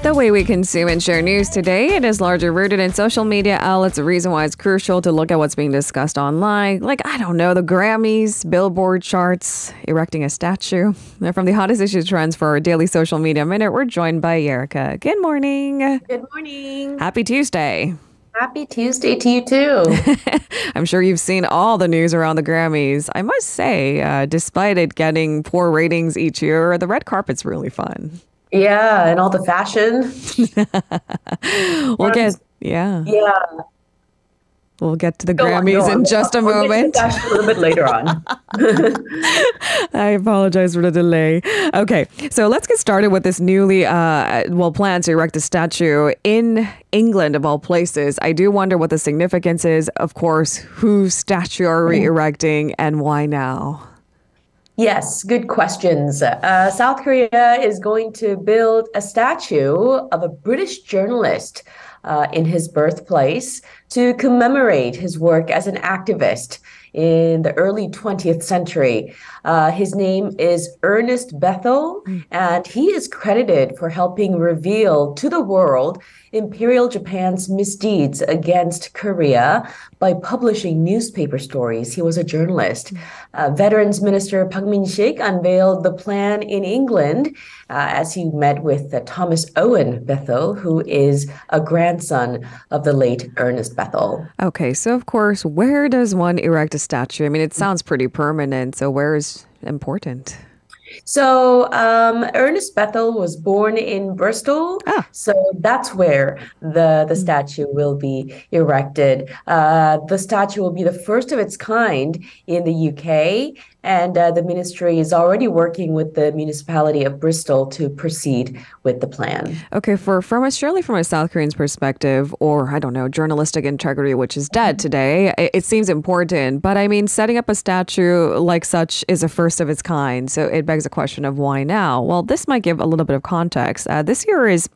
The way we consume and share news today, it is largely rooted in social media outlets. The reason why it's crucial to look at what's being discussed online, like, I don't know, the Grammys, Billboard charts, erecting a statue. They're from the hottest issue trends for our daily social media minute. We're joined by Erica. Good morning. Good morning. Happy Tuesday. Happy Tuesday to you too. I'm sure you've seen all the news around the Grammys. I must say, despite it getting poor ratings each year, the red carpet's really fun. Yeah, and all the fashion. We'll get, yeah. Yeah. We'll get to the Go on, Grammys go on. in just a We'll moment. get to the fashion a little bit later on. I apologize for the delay. Okay, so let's get started with this newly, plan to erect a statue in England, of all places. I do wonder what the significance is. Of course, whose statue are we erecting and why now? Yes, good questions. South Korea is going to build a statue of a British journalist in his birthplace to commemorate his work as an activist in the early 20th century. His name is Ernest Bethel, and he is credited for helping reveal to the world Imperial Japan's misdeeds against Korea by publishing newspaper stories. He was a journalist. Veterans Minister Park Min-sik unveiled the plan in England as he met with Thomas Owen Bethel, who is a grandson of the late Ernest Bethel. Okay, so of course, where does one erect a statue? I mean, it sounds pretty permanent, so where is important? So Ernest Bethel was born in Bristol, so that's where the statue will be erected. The statue will be the first of its kind in the UK, and the ministry is already working with the municipality of Bristol to proceed with the plan. Okay, from a South Korean's perspective, or I don't know, journalistic integrity, which is dead today, it seems important. But I mean, setting up a statue like such is a first of its kind. So it begs the question of why now? Well, this might give a little bit of context. This year is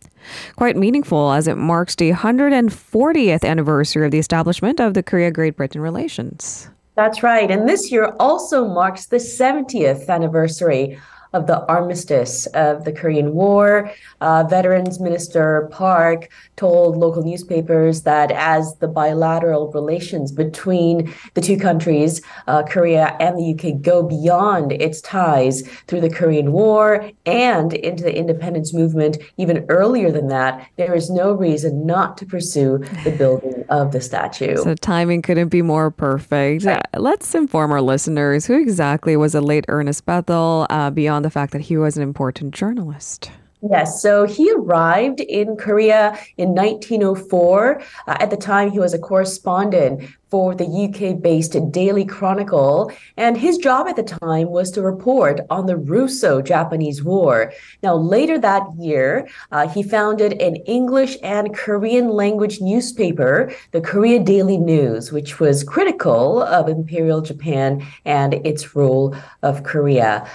quite meaningful as it marks the 140th anniversary of the establishment of the Korea-Great Britain relations. That's right. And this year also marks the 70th anniversary of the armistice of the Korean War. Veterans Minister Park told local newspapers that as the bilateral relations between the two countries, Korea and the UK, go beyond its ties through the Korean War and into the independence movement even earlier than that, there is no reason not to pursue the building of the statue. So timing couldn't be more perfect. Right. Let's inform our listeners, who exactly was the late Ernest Bethel, beyond the fact that he was an important journalist? Yes, so he arrived in Korea in 1904. At the time, he was a correspondent for the UK-based Daily Chronicle, and his job at the time was to report on the Russo-Japanese War. Now, later that year, he founded an English and Korean language newspaper, the Korea Daily News, which was critical of Imperial Japan and its rule of Korea.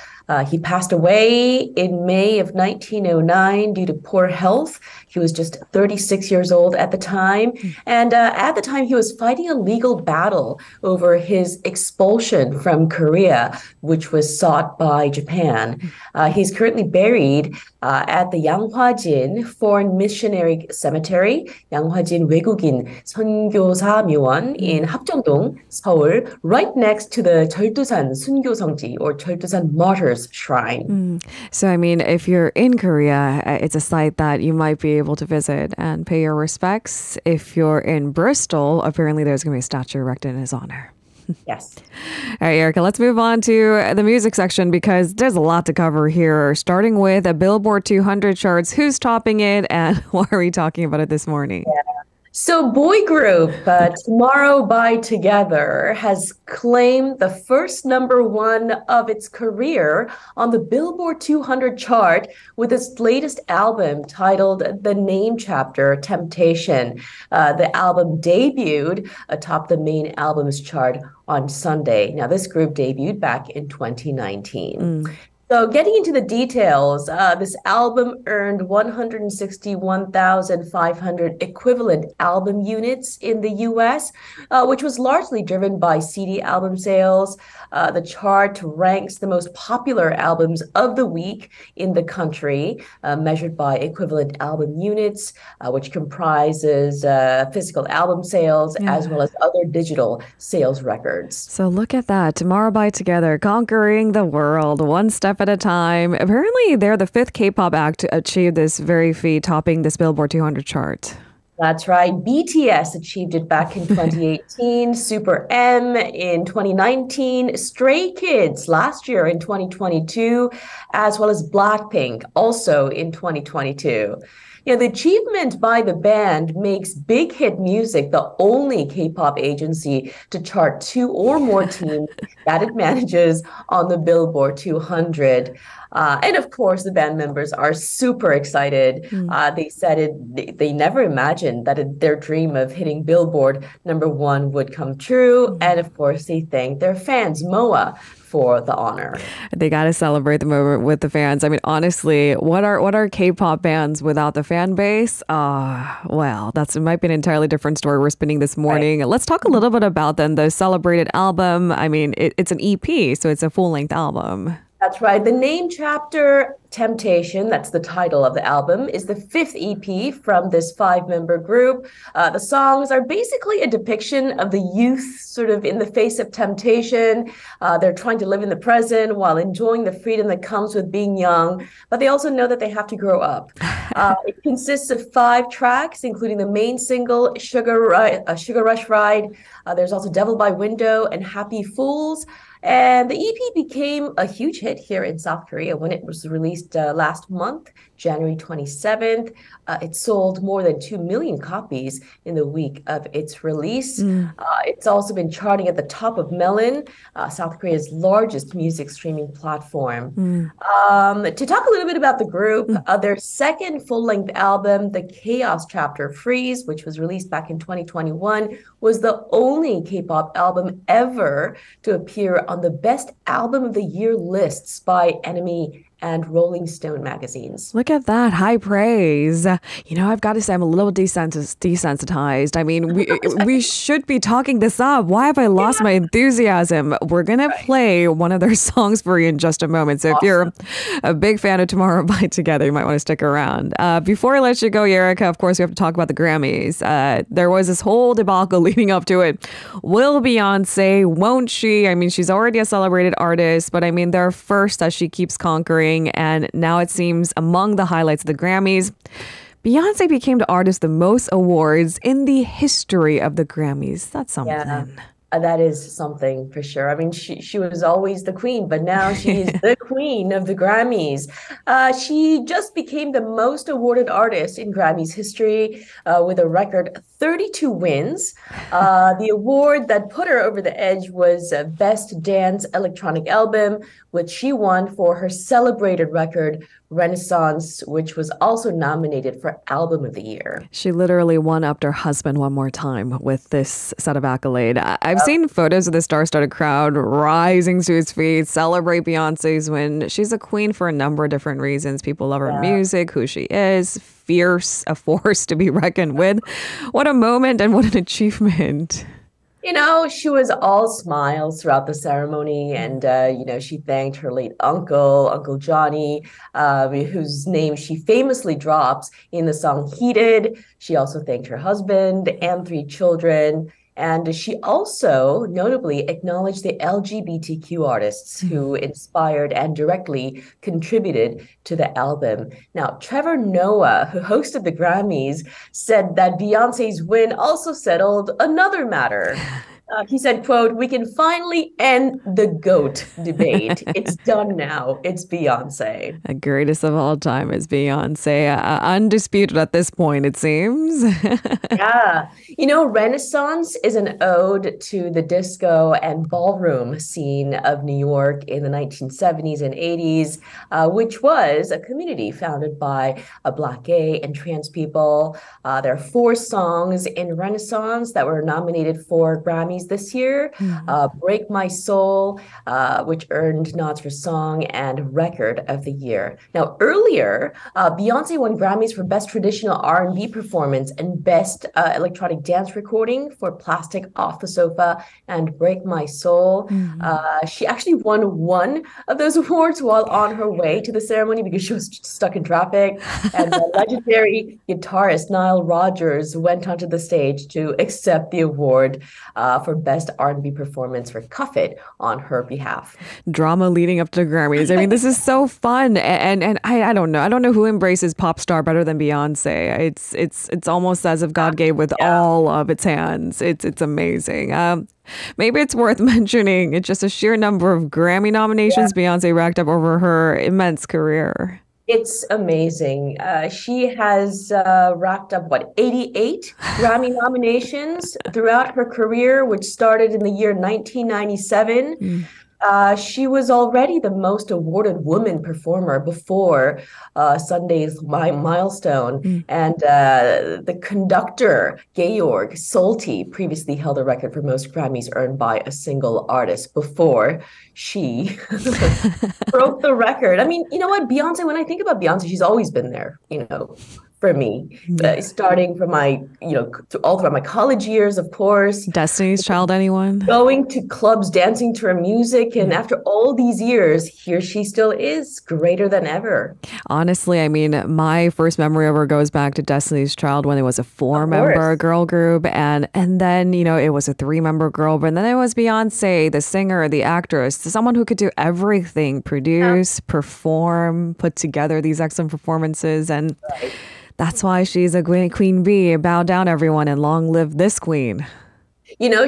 He passed away in May of 1909 due to poor health. He was just 36 years old at the time. And at the time, he was fighting a legal battle over his expulsion from Korea, which was sought by Japan. He's currently buried at the 양화진 Foreign Missionary Cemetery, 양화진 외국인 선교사 묘원 in 합정동, Seoul, right next to the 철두산 순교성지 or 철두산 Martyrs Shrine. So, I mean, if you're in Korea, it's a site that you might be able to visit and pay your respects. If you're in Bristol, apparently there's going to be a statue erected in his honor. Yes. All right, Erica, let's move on to the music section because there's a lot to cover here, starting with a Billboard 200 charts. Who's topping it and why are we talking about it this morning? Yeah. So boy group Tomorrow by Together has claimed the first #1 of its career on the Billboard 200 chart with its latest album titled The Name Chapter, Temptation. The album debuted atop the main albums chart on Sunday. Now, this group debuted back in 2019. So, getting into the details, this album earned 161,500 equivalent album units in the US, which was largely driven by CD album sales. The chart ranks the most popular albums of the week in the country, measured by equivalent album units, which comprises physical album sales as well Yeah. as other digital sales records. So look at that. Tomorrow by Together, conquering the world one step at a time. Apparently, they're the fifth K-pop act to achieve this very feat, topping this Billboard 200 chart. That's right. BTS achieved it back in 2018, Super M in 2019, Stray Kids last year in 2022, as well as Blackpink also in 2022. The achievement by the band makes Big Hit Music the only K-pop agency to chart two or more teams that it manages on the Billboard 200. And of course, the band members are super excited. They said they never imagined that their dream of hitting Billboard #1 would come true. And of course, they thank their fans, MOA, for the honor. They got to celebrate the moment with the fans. I mean, honestly, what are K-pop bands without the fan base? Well, it might be an entirely different story we're spinning this morning. Right. Let's talk a little bit about then the celebrated album. I mean, it's an EP, so it's a full-length album. That's right. The name chapter, Temptation, that's the title of the album, is the fifth EP from this five-member group. The songs are basically a depiction of the youth sort of in the face of temptation. They're trying to live in the present while enjoying the freedom that comes with being young, but they also know that they have to grow up. It consists of five tracks, including the main single, Sugar Rush Ride. There's also Devil by Window and Happy Fools. And the EP became a huge hit here in South Korea when it was released last month, January 27th. It sold more than 2 million copies in the week of its release. It's also been charting at the top of Melon, South Korea's largest music streaming platform. To talk a little bit about the group, their second full-length album, The Chaos Chapter Freeze, which was released back in 2021, was the only K-pop album ever to appear on the Best Album of the Year lists by Enemy and Rolling Stone magazines. Look at that. High praise. I've got to say I'm a little desensitized. I mean, we should be talking this up. Why have I lost my enthusiasm? We're going to play one of their songs for you in just a moment. So if you're a big fan of Tomorrow by Together, you might want to stick around. Before I let you go, Erica, of course, we have to talk about the Grammys. There was this whole debacle leading up to it. Will Beyonce, won't she? I mean, she's already a celebrated artist, but I mean, there are firsts that she keeps conquering. And now it seems among the highlights of the Grammys, Beyonce became the artist with the most awards in the history of the Grammys. That's something. Yeah. That is something for sure. I mean, she was always the queen, but now she's the queen of the Grammys. She just became the most awarded artist in Grammys history with a record 32 wins. The award that put her over the edge was Best Dance Electronic Album, which she won for her celebrated record, Renaissance, which was also nominated for Album of the Year. She literally one-upped her husband one more time with this set of accolade. I've seen photos of the star-studded crowd rising to its feet, celebrate Beyonce's win. She's a queen for a number of different reasons. People love her music, who she is, fierce, a force to be reckoned with. What a moment and what an achievement. She was all smiles throughout the ceremony, and she thanked her late Uncle Johnny, whose name she famously drops in the song Heated. She also thanked her husband and three children. And she also notably acknowledged the LGBTQ artists who inspired and directly contributed to the album. Now, Trevor Noah, who hosted the Grammys, said that Beyonce's win also settled another matter. He said, quote, "We can finally end the GOAT debate. It's done now. It's Beyonce." The greatest of all time is Beyonce. Undisputed at this point, it seems. Yeah. Renaissance is an ode to the disco and ballroom scene of New York in the 1970s and 80s, which was a community founded by Black, gay, and trans people. There are four songs in Renaissance that were nominated for Grammy Grammys this year. Break My Soul, which earned nods for Song and Record of the Year. Now, earlier, Beyonce won Grammys for Best Traditional R&B Performance and Best Electronic Dance Recording for Plastic Off the Sofa and Break My Soul. She actually won one of those awards while on her way to the ceremony because she was stuck in traffic. And the legendary guitarist Nile Rodgers went onto the stage to accept the award for Best R&B Performance for Cuff It on her behalf. Drama leading up to the Grammys. I mean, this is so fun, and I don't know. I don't know who embraces pop star better than Beyonce. It's almost as if God gave with all of its hands. It's amazing. Maybe it's worth mentioning it's just a sheer number of Grammy nominations Beyonce racked up over her immense career. It's amazing. She has racked up, 88 Grammy nominations throughout her career, which started in the year 1997. She was already the most awarded woman performer before Sunday's milestone. And the conductor, Georg Solti, previously held a record for most Grammys earned by a single artist before she broke the record. I mean, you know what? Beyonce, when I think about Beyonce, she's always been there, for me, starting from my, all throughout my college years, of course. Destiny's Child, anyone? Going to clubs, dancing to her music. And after all these years, here she still is, greater than ever. Honestly, I mean, my first memory of her goes back to Destiny's Child when it was a 4-member girl group. And then, it was a 3-member girl group. And then it was Beyonce, the singer, the actress, someone who could do everything, produce, perform, put together these excellent performances. And that's why she's a queen bee. Bow down, everyone, and long live this queen.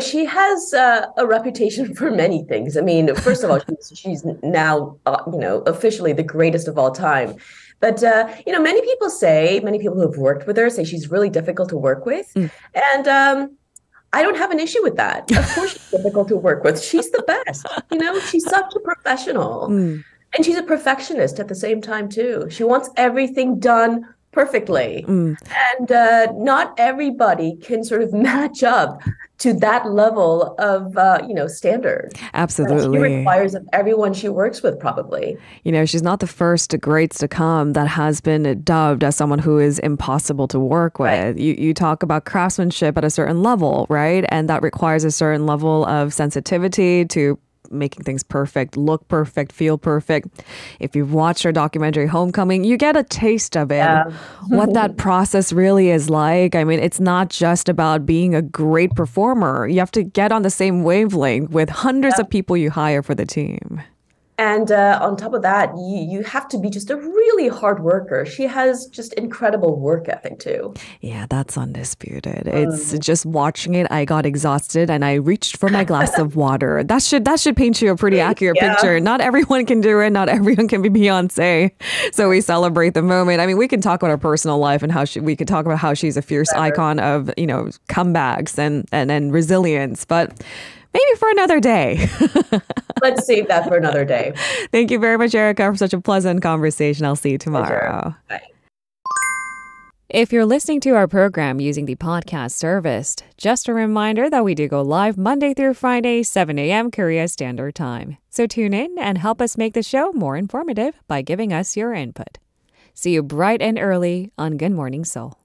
She has a reputation for many things. I mean, first of all, she's now, officially the greatest of all time. But, many people who have worked with her say she's really difficult to work with. And I don't have an issue with that. Of course, she's difficult to work with. She's the best. She's such a professional. And she's a perfectionist at the same time, too. She wants everything done perfectly. And not everybody can sort of match up to that level of, standard. Absolutely. She requires of everyone she works with, probably. She's not the first greats to come that has been dubbed as someone who is impossible to work with. Right. You talk about craftsmanship at a certain level, right? And that requires a certain level of sensitivity to making things perfect, look perfect, feel perfect. If you've watched our documentary Homecoming, you get a taste of it, what that process really is like. I mean, it's not just about being a great performer. You have to get on the same wavelength with hundreds of people you hire for the team. And on top of that, you have to be just a really hard worker. She has just incredible work ethic, too. Yeah, that's undisputed. It's just watching it, I got exhausted and I reached for my glass of water. That should paint you a pretty accurate picture. Not everyone can do it. Not everyone can be Beyonce. So we celebrate the moment. I mean, we can talk about her personal life and we could talk about how she's a fierce icon of, comebacks and resilience. But maybe for another day. Let's save that for another day. Thank you very much, Erica, for such a pleasant conversation. I'll see you tomorrow. Bye. If you're listening to our program using the podcast service, just a reminder that we do go live Monday through Friday, 7 a.m. Korea Standard Time. So tune in and help us make the show more informative by giving us your input. See you bright and early on Good Morning Seoul.